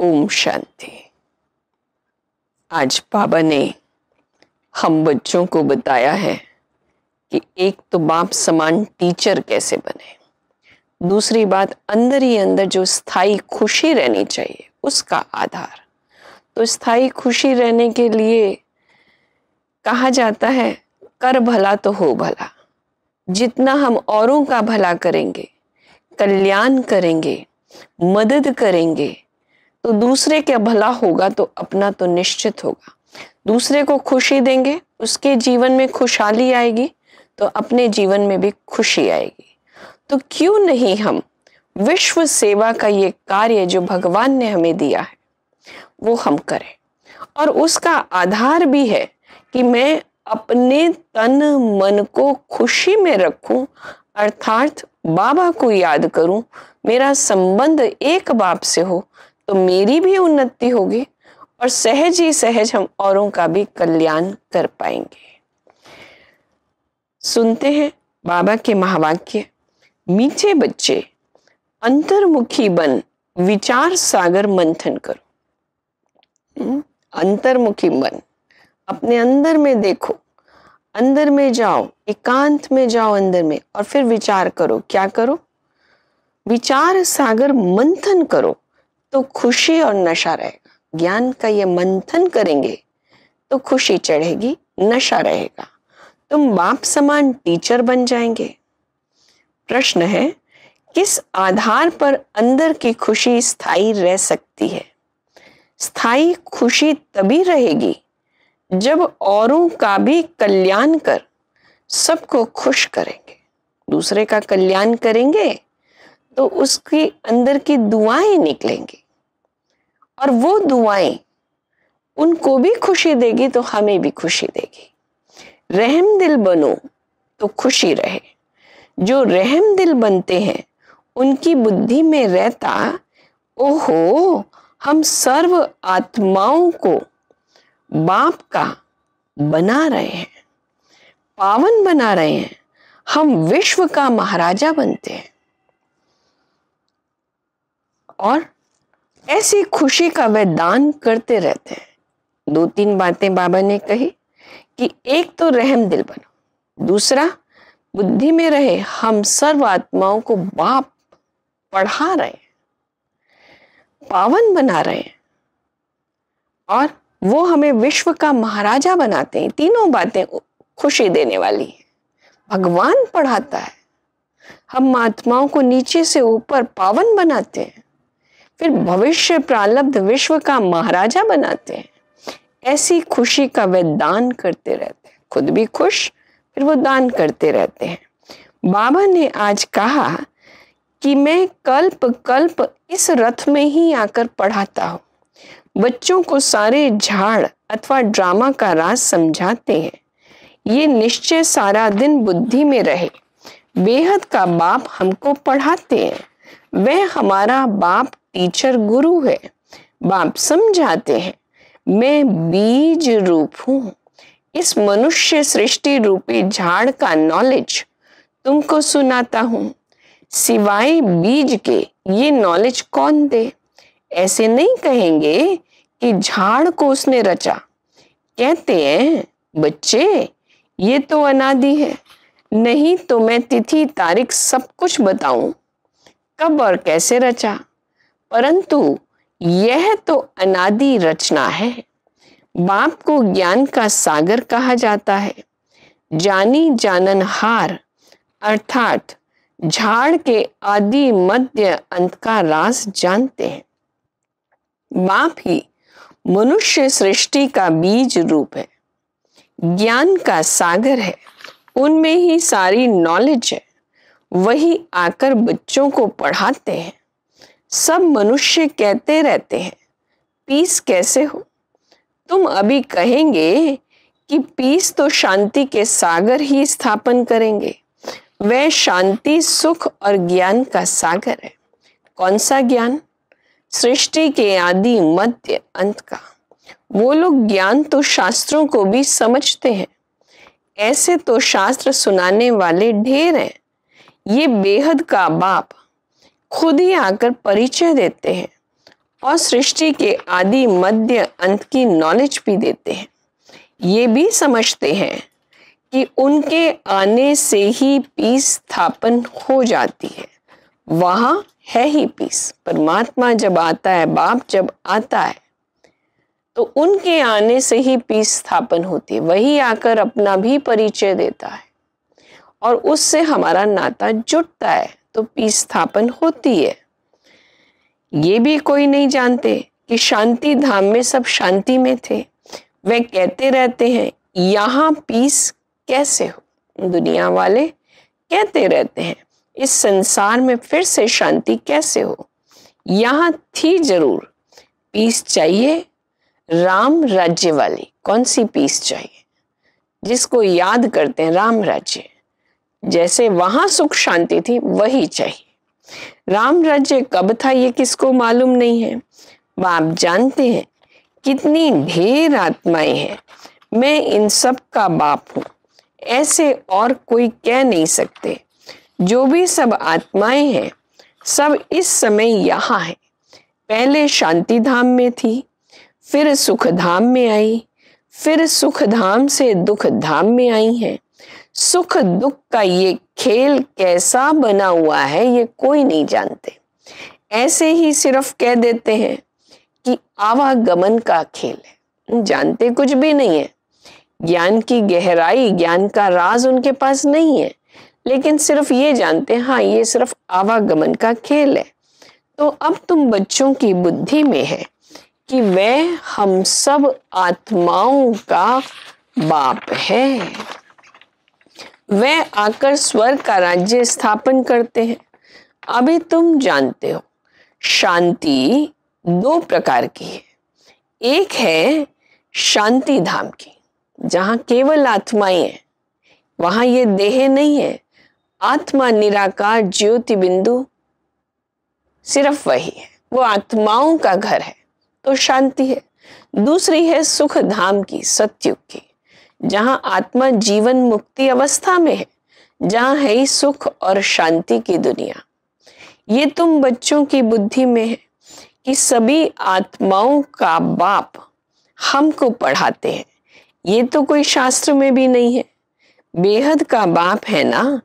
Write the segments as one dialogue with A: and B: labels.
A: ओम शांति। आज बाबा ने हम बच्चों को बताया है कि एक तो बाप समान टीचर कैसे बने, दूसरी बात अंदर ही अंदर जो स्थायी खुशी रहनी चाहिए उसका आधार। तो स्थायी खुशी रहने के लिए कहा जाता है कर भला तो हो भला। जितना हम औरों का भला करेंगे, कल्याण करेंगे, मदद करेंगे तो दूसरे का भला होगा तो अपना तो निश्चित होगा। दूसरे को खुशी देंगे, उसके जीवन में खुशहाली आएगी तो अपने जीवन में भी खुशी आएगी। तो क्यों नहीं हम विश्व सेवा का ये कार्य जो भगवान ने हमें दिया है वो हम करें। और उसका आधार भी है कि मैं अपने तन मन को खुशी में रखूं, अर्थात बाबा को याद करूं, मेरा संबंध एक बाप से हो तो मेरी भी उन्नति होगी और सहज ही सहज हम औरों का भी कल्याण कर पाएंगे। सुनते हैं बाबा के महावाक्य। मीठे बच्चे अंतर्मुखी बन विचार सागर मंथन करो। अंतर्मुखी बन, अपने अंदर में देखो, अंदर में जाओ, एकांत में जाओ अंदर में और फिर विचार करो। क्या करो? विचार सागर मंथन करो तो खुशी और नशा रहेगा। ज्ञान का ये मंथन करेंगे तो खुशी चढ़ेगी, नशा रहेगा, तुम बाप समान टीचर बन जाएंगे। प्रश्न है, किस आधार पर अंदर की खुशी स्थायी रह सकती है? स्थायी खुशी तभी रहेगी जब औरों का भी कल्याण कर सबको खुश करेंगे। दूसरे का कल्याण करेंगे तो उसके अंदर की दुआएं निकलेंगी और वो दुआएं उनको भी खुशी देगी तो हमें भी खुशी देगी। रहम दिल बनो तो खुशी रहे। जो रहम दिल बनते हैं उनकी बुद्धि में रहता, ओहो हम सर्व आत्माओं को बाप का बना रहे हैं, पावन बना रहे हैं, हम विश्व का महाराजा बनते हैं। और ऐसी खुशी का वे दान करते रहते हैं। दो तीन बातें बाबा ने कही कि एक तो रहम दिल बनो, दूसरा बुद्धि में रहे हम सर्व आत्माओं को बाप पढ़ा रहे हैं, पावन बना रहे हैं और वो हमें विश्व का महाराजा बनाते हैं। तीनों बातें खुशी देने वाली है। भगवान पढ़ाता है, हम आत्माओं को नीचे से ऊपर पावन बनाते हैं, फिर भविष्य प्रारब्ध विश्व का महाराजा बनाते हैं। ऐसी खुशी का वे दान करते रहते हैं, खुद भी खुश, फिर वो दान करते रहते हैं। बाबा ने आज कहा कि मैं कल्प कल्प इस रथ में ही आकर पढ़ाता हूँ, बच्चों को सारे झाड़ अथवा ड्रामा का राज समझाते हैं। ये निश्चय सारा दिन बुद्धि में रहे, बेहद का बाप हमको पढ़ाते हैं। वह हमारा बाप टीचर गुरु है। बाप समझाते हैं मैं बीज रूप हूँ। इस मनुष्य सृष्टि रूपी झाड़ का नॉलेज तुमको सुनाता हूँ। सिवाय बीज के ये नॉलेज कौन दे? ऐसे नहीं कहेंगे कि झाड़ को उसने रचा। कहते हैं बच्चे ये तो अनादि है, नहीं तो मैं तिथि तारीख सब कुछ बताऊं कब और कैसे रचा, परंतु यह तो अनादि रचना है। बाप को ज्ञान का सागर कहा जाता है। जानी जाननहार अर्थात झाड़ के आदि मध्य अंत का राज जानते हैं। बाप ही मनुष्य सृष्टि का बीज रूप है, ज्ञान का सागर है, उनमें ही सारी नॉलेज है। वही आकर बच्चों को पढ़ाते हैं। सब मनुष्य कहते रहते हैं पीस कैसे हो? तुम अभी कहेंगे कि पीस तो शांति के सागर ही स्थापन करेंगे। वह शांति सुख और ज्ञान का सागर है। कौन सा ज्ञान? सृष्टि के आदि मध्य अंत का। वो लोग ज्ञान तो शास्त्रों को भी समझते हैं। ऐसे तो शास्त्र सुनाने वाले ढेर हैं। ये बेहद का बाप खुद ही आकर परिचय देते हैं और सृष्टि के आदि मध्य अंत की नॉलेज भी देते हैं। ये भी समझते हैं कि उनके आने से ही पीस स्थापन हो जाती है। वहां है ही पीस। परमात्मा जब आता है, बाप जब आता है, तो उनके आने से ही पीस स्थापन होती है। वही आकर अपना भी परिचय देता है और उससे हमारा नाता जुड़ता है, तो पीस स्थापन होती है। ये भी कोई नहीं जानते कि शांति धाम में सब शांति में थे। वे कहते रहते हैं यहाँ पीस कैसे हो। दुनिया वाले कहते रहते हैं इस संसार में फिर से शांति कैसे हो। यहाँ थी जरूर, पीस चाहिए। राम राज्य वाली कौन सी पीस चाहिए, जिसको याद करते हैं राम राज्य। जैसे वहां सुख शांति थी वही चाहिए। राम राज्य कब था ये किसको मालूम नहीं है। बाप जानते हैं कितनी ढेर आत्माएं हैं। मैं इन सब का बाप हूँ, ऐसे और कोई कह नहीं सकते। जो भी सब आत्माएं हैं सब इस समय यहाँ है। पहले शांति धाम में थी, फिर सुख धाम में आई, फिर सुख धाम से दुख धाम में आई हैं। सुख दुख का ये खेल कैसा बना हुआ है ये कोई नहीं जानते। ऐसे ही सिर्फ कह देते हैं कि आवागमन का खेल है, जानते कुछ भी नहीं है। ज्ञान की गहराई, ज्ञान का राज उनके पास नहीं है, लेकिन सिर्फ ये जानते हैं हाँ ये सिर्फ आवागमन का खेल है। तो अब तुम बच्चों की बुद्धि में है कि वह हम सब आत्माओं का बाप है। वह आकर स्वर्ग का राज्य स्थापन करते हैं। अभी तुम जानते हो शांति दो प्रकार की है। एक है शांति धाम की, जहां केवल आत्माएं हैं, वहां ये देह नहीं है। आत्मा निराकार ज्योति बिंदु सिर्फ वही है, वो आत्माओं का घर है, तो शांति है। दूसरी है सुख धाम की, सतयुग की, जहां आत्मा जीवन मुक्ति अवस्था में है, जहां है ही सुख और शांति की दुनिया। ये तुम बच्चों की बुद्धि में है कि सभी आत्माओं का बाप हमको पढ़ाते हैं। ये तो कोई शास्त्र में भी नहीं है। बेहद का बाप है ना।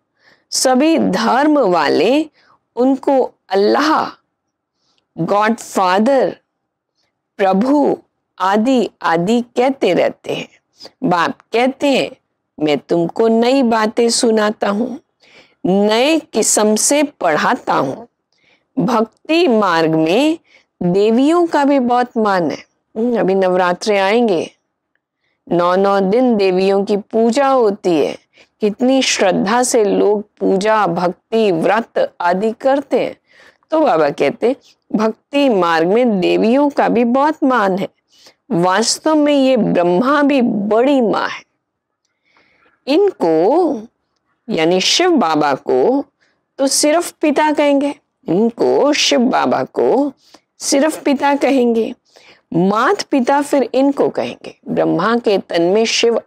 A: सभी धर्म वाले उनको अल्लाह, गॉड फादर, प्रभु आदि आदि कहते रहते हैं। बाप कहते हैं मैं तुमको नई बातें सुनाता हूँ, नए किस्म से पढ़ाता हूँ। भक्ति मार्ग में देवियों का भी बहुत मान है। अभी नवरात्रे आएंगे, 9 दिन देवियों की पूजा होती है। कितनी श्रद्धा से लोग पूजा, भक्ति, व्रत आदि करते हैं। तो बाबा कहते भक्ति मार्ग में देवियों का भी बहुत मान है। वास्तव में ये ब्रह्मा भी बड़ी माँ है। इनको यानी शिव बाबा को तो सिर्फ पिता कहेंगे, इनको शिव बाबा को सिर्फ पिता कहेंगे। मात पिता फिर इनको कहेंगे। ब्रह्मा के तन में शिव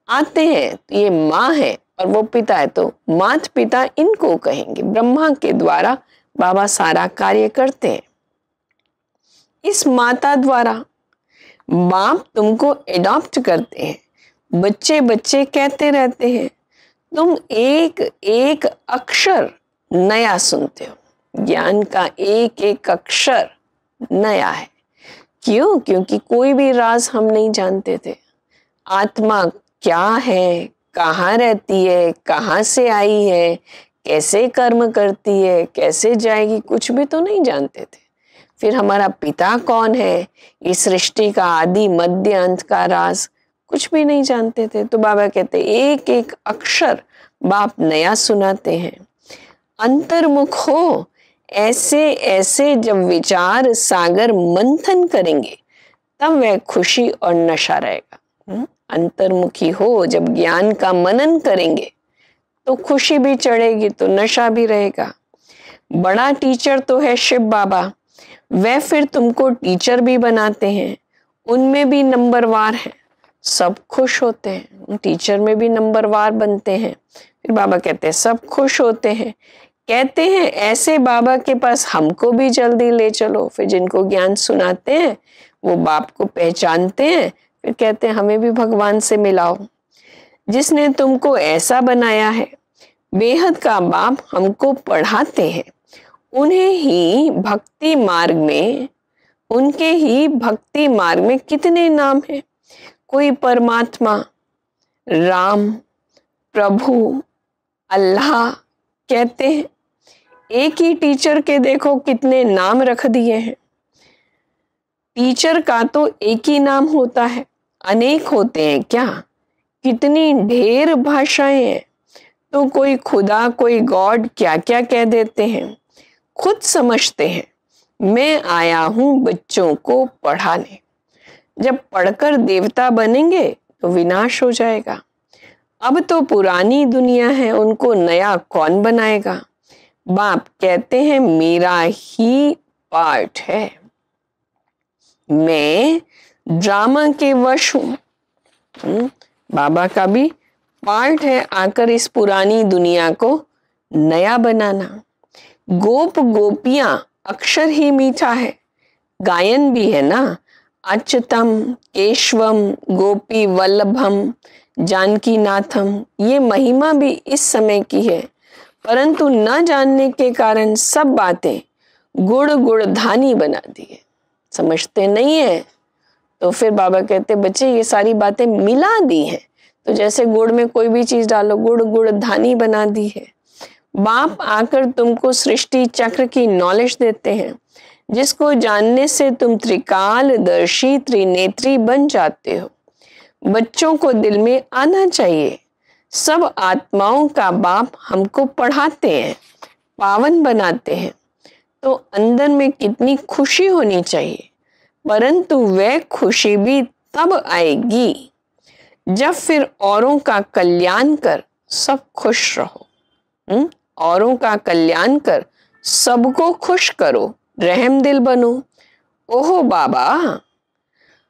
A: आते हैं तो ये माँ है और वो पिता है, तो मात पिता इनको कहेंगे। ब्रह्मा के द्वारा बाबा सारा कार्य करते हैं। इस माता द्वारा बाप तुमको एडॉप्ट करते हैं। बच्चे बच्चे कहते रहते हैं, तुम एक एक अक्षर नया सुनते हो। ज्ञान का एक एक अक्षर नया है। क्यों? क्योंकि कोई भी राज हम नहीं जानते थे। आत्मा क्या है, कहाँ रहती है, कहाँ से आई है, कैसे कर्म करती है, कैसे जाएगी, कुछ भी तो नहीं जानते थे। फिर हमारा पिता कौन है, इस सृष्टि का आदि मध्य अंत का राज कुछ भी नहीं जानते थे। तो बाबा कहते एक एक अक्षर बाप नया सुनाते हैं। अंतर्मुख हो, ऐसे ऐसे जब विचार सागर मंथन करेंगे तब वह खुशी और नशा रहेगा। अंतर्मुखी हो, जब ज्ञान का मनन करेंगे तो खुशी भी चढ़ेगी, तो नशा भी रहेगा। बड़ा टीचर तो है शिव बाबा, वह फिर तुमको टीचर भी बनाते हैं। उनमें भी नंबरवार है, सब खुश होते हैं। टीचर में भी नंबरवार बनते हैं। फिर बाबा कहते हैं सब खुश होते हैं। कहते हैं ऐसे बाबा के पास हमको भी जल्दी ले चलो। फिर जिनको ज्ञान सुनाते हैं वो बाप को पहचानते हैं, फिर कहते हैं हमें भी भगवान से मिलाओ। जिसने तुमको ऐसा बनाया है, बेहद का बाप हमको पढ़ाते हैं। उन्हें ही भक्ति मार्ग में, उनके ही भक्ति मार्ग में कितने नाम हैं। कोई परमात्मा, राम, प्रभु, अल्लाह कहते हैं। एक ही टीचर के देखो कितने नाम रख दिए हैं। टीचर का तो एक ही नाम होता है, अनेक होते हैं क्या? कितनी ढेर भाषाएं हैं। तो कोई खुदा, कोई गॉड क्या क्या कह देते हैं। खुद समझते हैं मैं आया हूं बच्चों को पढ़ाने। जब पढ़कर देवता बनेंगे तो विनाश हो जाएगा। अब तो पुरानी दुनिया है, उनको नया कौन बनाएगा। बाप कहते हैं मेरा ही पार्ट है, मैं ड्रामा के वश हूं। बाबा का भी पार्ट है आकर इस पुरानी दुनिया को नया बनाना। गोप गोपियां अक्षर ही मीठा है, गायन भी है ना। अच्युतम केशवम गोपी वल्लभम जानकी नाथम, ये महिमा भी इस समय की है, परंतु न जानने के कारण सब बातें गुड़ गुड़धानी बना दी है। समझते नहीं है तो फिर बाबा कहते बच्चे ये सारी बातें मिला दी हैं, तो जैसे गुड़ में कोई भी चीज डालो गुड़ गुड़धानी बना दी है। बाप आकर तुमको सृष्टि चक्र की नॉलेज देते हैं, जिसको जानने से तुम त्रिकालदर्शी त्रिनेत्री बन जाते हो। बच्चों को दिल में आना चाहिए, सब आत्माओं का बाप हमको पढ़ाते हैं, पावन बनाते हैं, तो अंदर में कितनी खुशी होनी चाहिए। परंतु वह खुशी भी तब आएगी जब फिर औरों का कल्याण कर सब खुश रहो। औरों का कल्याण कर सबको खुश करो, रहम दिल बनो। ओहो बाबा,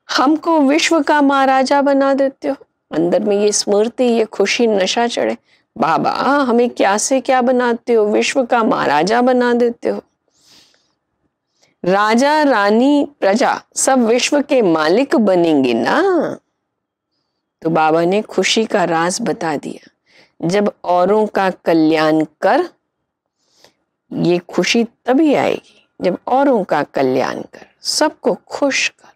A: हमको विश्व का महाराजा बना देते हो। अंदर में ये स्मृति, ये खुशी, नशा चढ़े। बाबा हमें क्या से क्या बनाते हो, विश्व का महाराजा बना देते हो। राजा रानी प्रजा सब विश्व के मालिक बनेंगे ना। तो बाबा ने खुशी का राज बता दिया, जब औरों का कल्याण कर, ये खुशी तभी आएगी जब औरों का कल्याण कर, सबको खुश कर।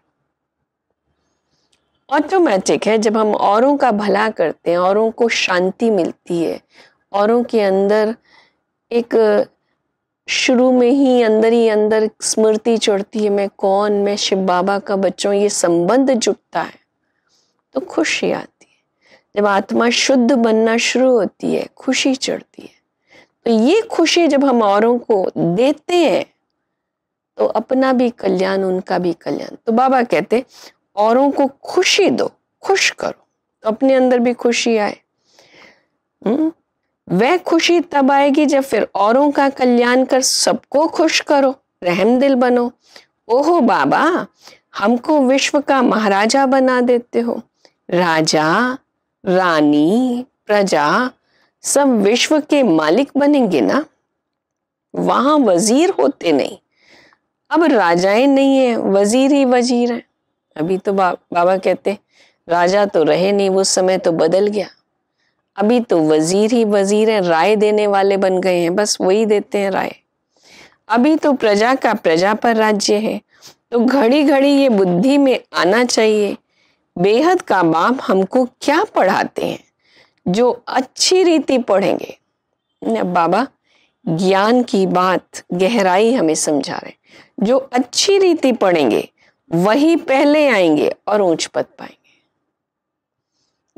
A: ऑटोमेटिक है, जब हम औरों का भला करते हैं, औरों को शांति मिलती है, औरों के अंदर एक शुरू में ही अंदर स्मृति चढ़ती है, मैं कौन, मैं शिव बाबा का बच्चा, ये संबंध जुटता है तो खुशी आती है। जब आत्मा शुद्ध बनना शुरू होती है खुशी चढ़ती है। तो ये खुशी जब हम औरों को देते हैं तो अपना भी कल्याण, उनका भी कल्याण। तो बाबा कहते औरों को खुशी दो, खुश करो, तो अपने अंदर भी खुशी आए। वह खुशी तब आएगी जब फिर औरों का कल्याण कर सबको खुश करो, रहम दिल बनो। ओहो बाबा, हमको विश्व का महाराजा बना देते हो। राजा रानी प्रजा सब विश्व के मालिक बनेंगे ना। वहां वजीर होते नहीं, अब राजाएं नहीं है, वजीर ही वजीर है। अभी तो बाबा कहते राजा तो रहे नहीं, वो समय तो बदल गया। अभी तो वजीर ही वजीर है, राय देने वाले बन गए हैं, बस वही देते हैं राय। अभी तो प्रजा का प्रजा पर राज्य है। तो घड़ी घड़ी ये बुद्धि में आना चाहिए, बेहद का बाप हमको क्या पढ़ाते हैं। जो अच्छी रीति पढ़ेंगे, बाबा ज्ञान की बात गहराई हमें समझा रहे, जो अच्छी रीति पढ़ेंगे वही पहले आएंगे और ऊंच पद पाएंगे।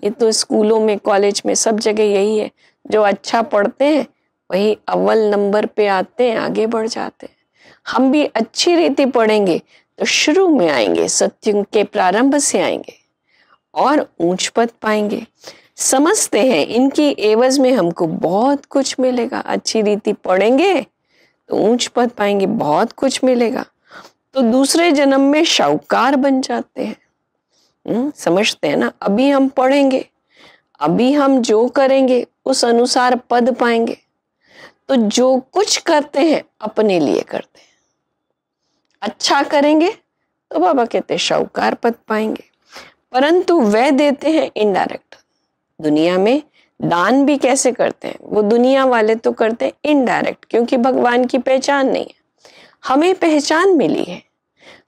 A: ये तो स्कूलों में, कॉलेज में, सब जगह यही है। जो अच्छा पढ़ते हैं वही अव्वल नंबर पे आते हैं, आगे बढ़ जाते हैं। हम भी अच्छी रीति पढ़ेंगे तो शुरू में आएंगे, सत्युग के प्रारंभ से आएंगे और ऊंच पद पाएंगे। समझते हैं इनकी एवज में हमको बहुत कुछ मिलेगा। अच्छी रीति पढ़ेंगे तो ऊंच पद पाएंगे, बहुत कुछ मिलेगा। तो दूसरे जन्म में शाहूकार बन जाते हैं। समझते हैं ना। अभी हम पढ़ेंगे, अभी हम जो करेंगे उस अनुसार पद पाएंगे। तो जो कुछ करते हैं अपने लिए करते हैं। अच्छा करेंगे तो बाबा कहते हैं शाहूकार पद पाएंगे, परंतु वह देते हैं इनडायरेक्ट। दुनिया में दान भी कैसे करते हैं? वो दुनिया वाले तो करते हैं इनडायरेक्ट, क्योंकि भगवान की पहचान नहीं है। हमें पहचान मिली है,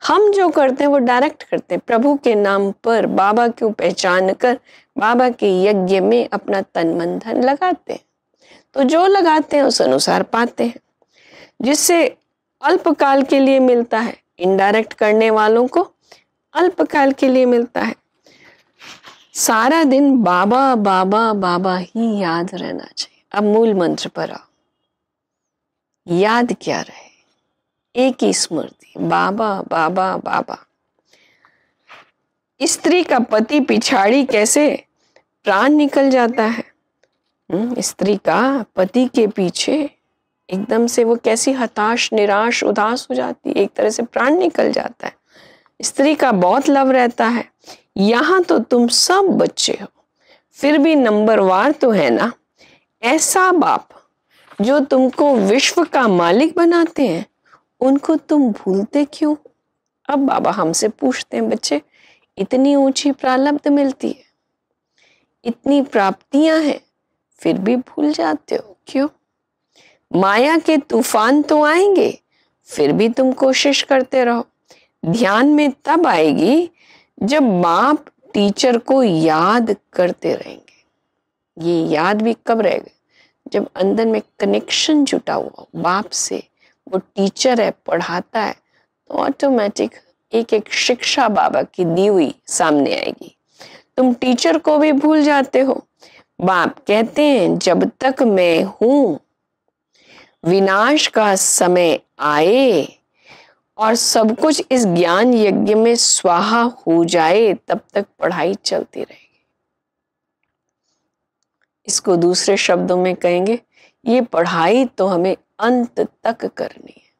A: हम जो करते हैं वो डायरेक्ट करते हैं। प्रभु के नाम पर बाबा को पहचान कर बाबा के यज्ञ में अपना तन मन धन लगाते हैं। तो जो लगाते हैं उस अनुसार पाते हैं, जिससे अल्पकाल के लिए मिलता है। इनडायरेक्ट करने वालों को अल्पकाल के लिए मिलता है। सारा दिन बाबा बाबा बाबा ही याद रहना चाहिए। अब मूल मंत्र पर आओ। याद क्या रहे? एक ही स्मृति, बाबा बाबा बाबा। स्त्री का पति पिछाड़ी कैसे प्राण निकल जाता है। स्त्री का पति के पीछे एकदम से वो कैसी हताश, निराश, उदास हो जाती है, एक तरह से प्राण निकल जाता है। स्त्री का बहुत लव रहता है। यहाँ तो तुम सब बच्चे हो, फिर भी नंबरवार तो है ना। ऐसा बाप जो तुमको विश्व का मालिक बनाते हैं, उनको तुम भूलते क्यों? अब बाबा हमसे पूछते हैं, बच्चे इतनी ऊंची प्रारब्ध मिलती है, इतनी प्राप्तियां हैं, फिर भी भूल जाते हो क्यों? माया के तूफान तो आएंगे, फिर भी तुम कोशिश करते रहो। ध्यान में तब आएगी जब बाप टीचर को याद करते रहेंगे। ये याद भी कब रहेगा? जब अंदर में कनेक्शन जुटा हुआ बाप से, वो टीचर है, पढ़ाता है, तो ऑटोमेटिक एक एक शिक्षा बाबा की दी हुई सामने आएगी। तुम टीचर को भी भूल जाते हो। बाप कहते हैं जब तक मैं हूं, विनाश का समय आए और सब कुछ इस ज्ञान यज्ञ में स्वाहा हो जाए, तब तक पढ़ाई चलती रहेगी। इसको दूसरे शब्दों में कहेंगे, ये पढ़ाई तो हमें अंत तक करनी है।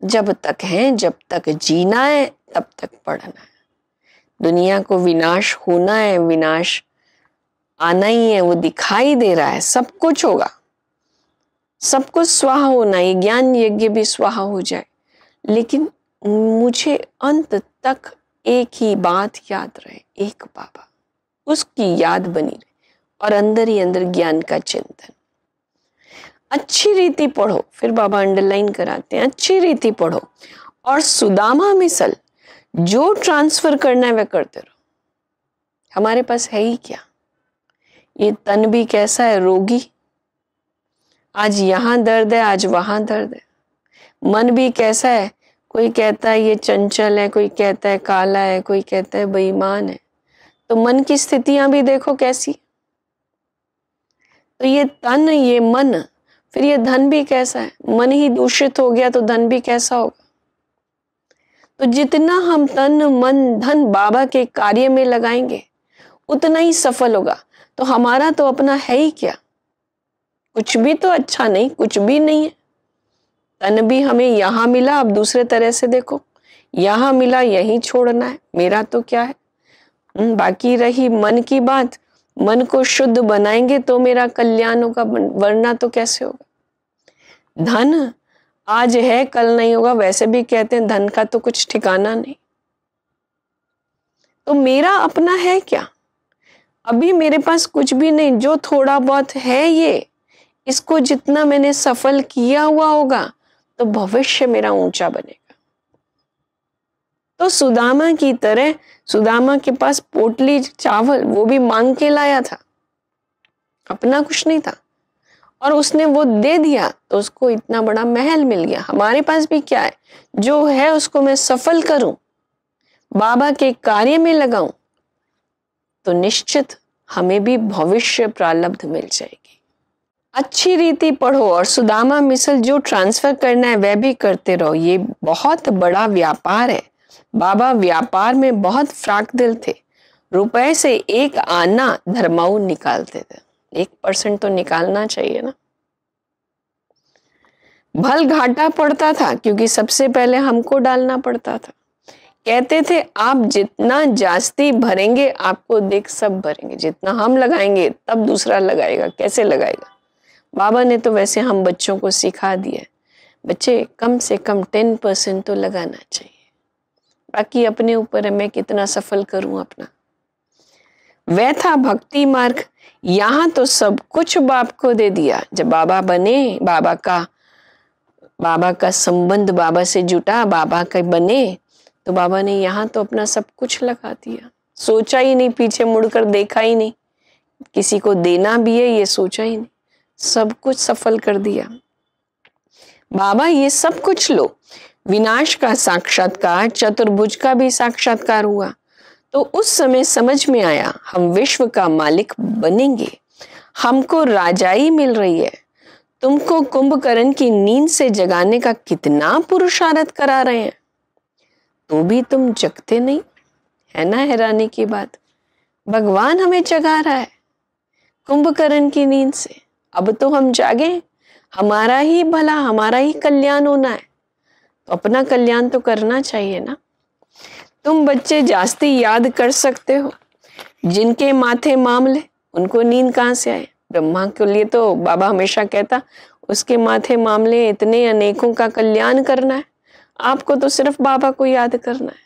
A: जब तक है, जब तक जीना है, तब तक पढ़ना है। दुनिया को विनाश होना है, विनाश आना ही है, वो दिखाई दे रहा है, सब कुछ होगा, सब कुछ स्वाहा होना, ये ज्ञान यज्ञ भी स्वाहा हो जाए। लेकिन मुझे अंत तक एक ही बात याद रहे, एक बाबा, उसकी याद बनी रहे, और अंदर ही अंदर ज्ञान का चिंतन। अच्छी रीति पढ़ो, फिर बाबा अंडरलाइन कराते हैं, अच्छी रीति पढ़ो और सुदामा मिसल जो ट्रांसफर करना है वह करते रहो। हमारे पास है ही क्या? ये तन भी कैसा है, रोगी। आज यहाँ दर्द है, आज वहां दर्द है। मन भी कैसा है, कोई कहता है ये चंचल है, कोई कहता है काला है, कोई कहता है बेईमान है। तो मन की स्थितियां भी देखो कैसी। तो ये तन, ये मन, फिर ये धन भी कैसा है। मन ही दूषित हो गया तो धन भी कैसा होगा। तो जितना हम तन मन धन बाबा के कार्य में लगाएंगे उतना ही सफल होगा। तो हमारा तो अपना है ही क्या? कुछ भी तो अच्छा नहीं, कुछ भी नहीं है। तन भी हमें यहाँ मिला, अब दूसरे तरह से देखो, यहाँ मिला यहीं छोड़ना है, मेरा तो क्या है। बाकी रही मन की बात, मन को शुद्ध बनाएंगे तो मेरा कल्याण होगा, वरना तो कैसे होगा। धन आज है कल नहीं होगा, वैसे भी कहते हैं धन का तो कुछ ठिकाना नहीं। तो मेरा अपना है क्या? अभी मेरे पास कुछ भी नहीं, जो थोड़ा बहुत है ये, इसको जितना मैंने सफल किया हुआ होगा तो भविष्य मेरा ऊंचा बनेगा। तो सुदामा की तरह, सुदामा के पास पोटली चावल वो भी मांग के लाया था, अपना कुछ नहीं था, और उसने वो दे दिया तो उसको इतना बड़ा महल मिल गया। हमारे पास भी क्या है, जो है उसको मैं सफल करूं, बाबा के कार्य में लगाऊं, तो निश्चित हमें भी भविष्य प्रारब्ध मिल जाएगी। अच्छी रीति पढ़ो और सुदामा मिसल जो ट्रांसफर करना है वह भी करते रहो। ये बहुत बड़ा व्यापार है। बाबा व्यापार में बहुत फ्राक दिल थे। रुपए से एक आना धर्माऊ निकालते थे। 1% तो निकालना चाहिए ना। भल घाटा पड़ता था क्योंकि सबसे पहले हमको डालना पड़ता था। कहते थे आप जितना जास्ती भरेंगे आपको देख सब भरेंगे, जितना हम लगाएंगे तब दूसरा लगाएगा। कैसे लगाएगा? बाबा ने तो वैसे हम बच्चों को सिखा दिया, बच्चे कम से कम 10% तो लगाना चाहिए, बाकी अपने ऊपर है मैं कितना सफल करूं अपना। वह था भक्ति मार्ग, यहाँ तो सब कुछ बाप को दे दिया। जब बाबा बने, बाबा का संबंध बाबा से जुटा, बाबा के बने, तो बाबा ने यहाँ तो अपना सब कुछ लगा दिया, सोचा ही नहीं, पीछे मुड़कर देखा ही नहीं, किसी को देना भी है ये सोचा ही नहीं, सब कुछ सफल कर दिया। बाबा ये सब कुछ लो, विनाश का साक्षात्कार, चतुर्भुज का भी साक्षात्कार हुआ। तो उस समय समझ में आया हम विश्व का मालिक बनेंगे, हमको राजाई मिल रही है। तुमको कुंभकर्ण की नींद से जगाने का कितना पुरुषार्थ करा रहे हैं, तो भी तुम जगते नहीं, है ना हैरानी की बात। भगवान हमें जगा रहा है कुंभकर्ण की नींद से, अब तो हम जागे, हमारा ही भला, हमारा ही कल्याण होना है, तो अपना कल्याण तो करना चाहिए ना। तुम बच्चे जास्ती याद कर सकते हो, जिनके माथे मामले उनको नींद कहाँ से आए। ब्रह्मा के लिए तो बाबा हमेशा कहता उसके माथे मामले इतने, अनेकों का कल्याण करना है, आपको तो सिर्फ बाबा को याद करना है।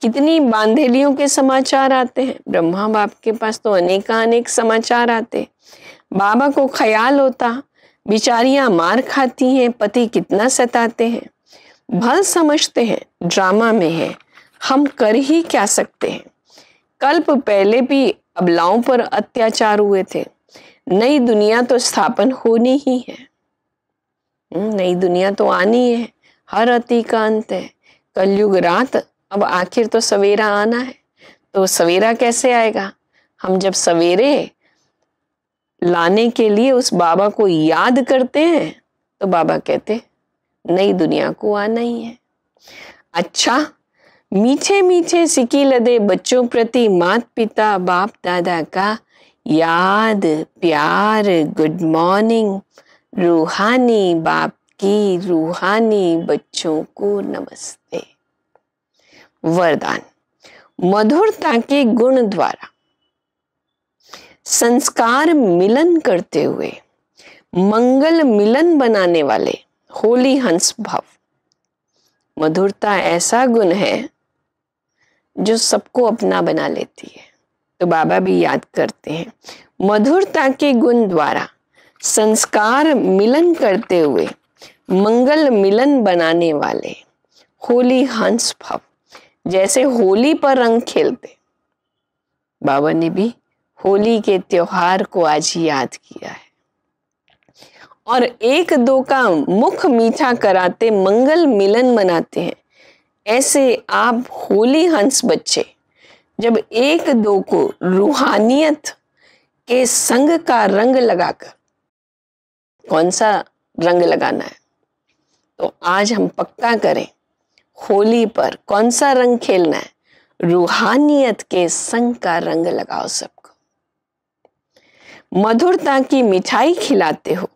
A: कितनी बांधेलियों के समाचार आते हैं, ब्रह्मा बाप के पास तो अनेक समाचार आते। बाबा को ख्याल होता बिचारियां मार खाती हैं, पति कितना सताते हैं, भल समझते हैं ड्रामा में है, हम कर ही क्या सकते हैं। कल्प पहले भी अबलाओं पर अत्याचार हुए थे, नई दुनिया तो स्थापन होनी ही है, नई दुनिया तो आनी है, हर अति का अंत है, कलयुग रात, अब आखिर तो सवेरा आना है। तो सवेरा कैसे आएगा, हम जब सवेरे लाने के लिए उस बाबा को याद करते हैं तो बाबा कहते नई दुनिया को आना ही है। अच्छा, मीठे मीठे सिकी लदे बच्चों प्रति माता पिता बाप दादा का याद प्यार, गुड मॉर्निंग, रूहानी बाप की रूहानी बच्चों को नमस्ते। वरदान, मधुरता के गुण द्वारा संस्कार मिलन करते हुए मंगल मिलन बनाने वाले होली हंस भाव। मधुरता ऐसा गुण है जो सबको अपना बना लेती है, तो बाबा भी याद करते हैं, मधुरता के गुण द्वारा संस्कार मिलन करते हुए मंगल मिलन बनाने वाले होली हंस भाव। जैसे होली पर रंग खेलते, बाबा ने भी होली के त्योहार को आज ही याद किया है, और एक दो का मुख मीठा कराते मंगल मिलन मनाते हैं। ऐसे आप होली हंस बच्चे जब एक दो को रूहानियत के संग का रंग लगाकर, कौन सा रंग लगाना है, तो आज हम पक्का करें, होली पर कौन सा रंग खेलना है, रूहानियत के संग का रंग लगाओ सबको। मधुरता की मिठाई खिलाते हो,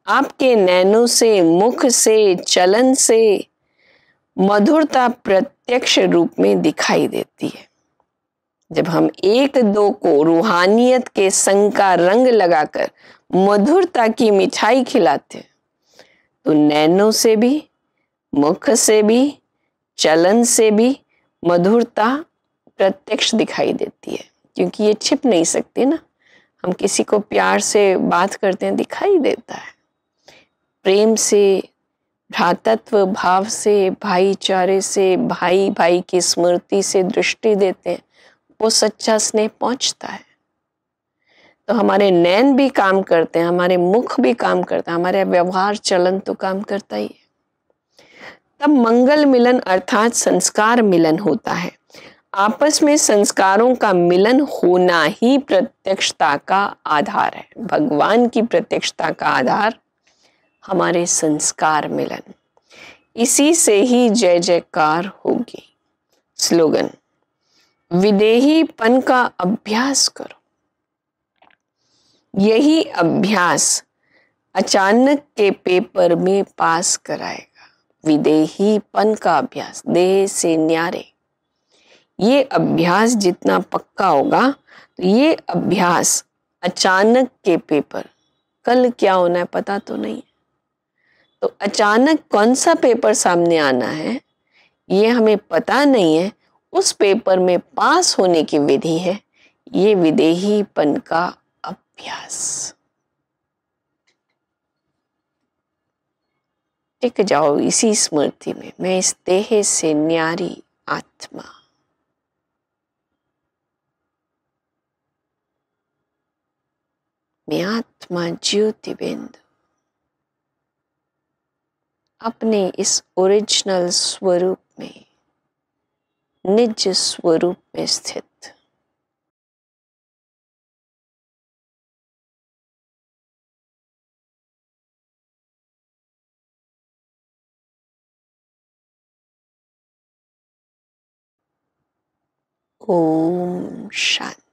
A: आपके नैनों से, मुख से, चलन से मधुरता प्रत्यक्ष रूप में दिखाई देती है। जब हम एक दो को रूहानियत के संग का रंग लगाकर मधुरता की मिठाई खिलाते हैं, तो नैनों से भी, मुख से भी, चलन से भी मधुरता प्रत्यक्ष दिखाई देती है, क्योंकि ये छिप नहीं सकती ना। हम किसी को प्यार से बात करते हैं, दिखाई देता है, प्रेम से, भ्रातृत्व भाव से, भाईचारे से, भाई भाई की स्मृति से दृष्टि देते हैं, वो सच्चा स्नेह पहुंचता है। तो हमारे नैन भी काम करते हैं, हमारे मुख भी काम करता है, हमारे व्यवहार चलन तो काम करता ही है। तब मंगल मिलन अर्थात संस्कार मिलन होता है। आपस में संस्कारों का मिलन होना ही प्रत्यक्षता का आधार है। भगवान की प्रत्यक्षता का आधार हमारे संस्कार मिलन, इसी से ही जय जयकार होगी। स्लोगन, विदेहीपन का अभ्यास करो, यही अभ्यास अचानक के पेपर में पास कराएगा। विदेहीपन का अभ्यास, देह से न्यारे, ये अभ्यास जितना पक्का होगा, तो ये अभ्यास अचानक के पेपर कल क्या होना है पता तो नहीं है। तो अचानक कौन सा पेपर सामने आना है ये हमें पता नहीं है। उस पेपर में पास होने की विधि है ये विदेहीपन का अभ्यास। टिक जाओ इसी स्मृति में, मैं इस देह से न्यारी आत्मा। मैं आत्मा ज्योति बिंदु अपने इस ओरिजिनल स्वरूप में, निज स्वरूप में स्थित। ओम शांति।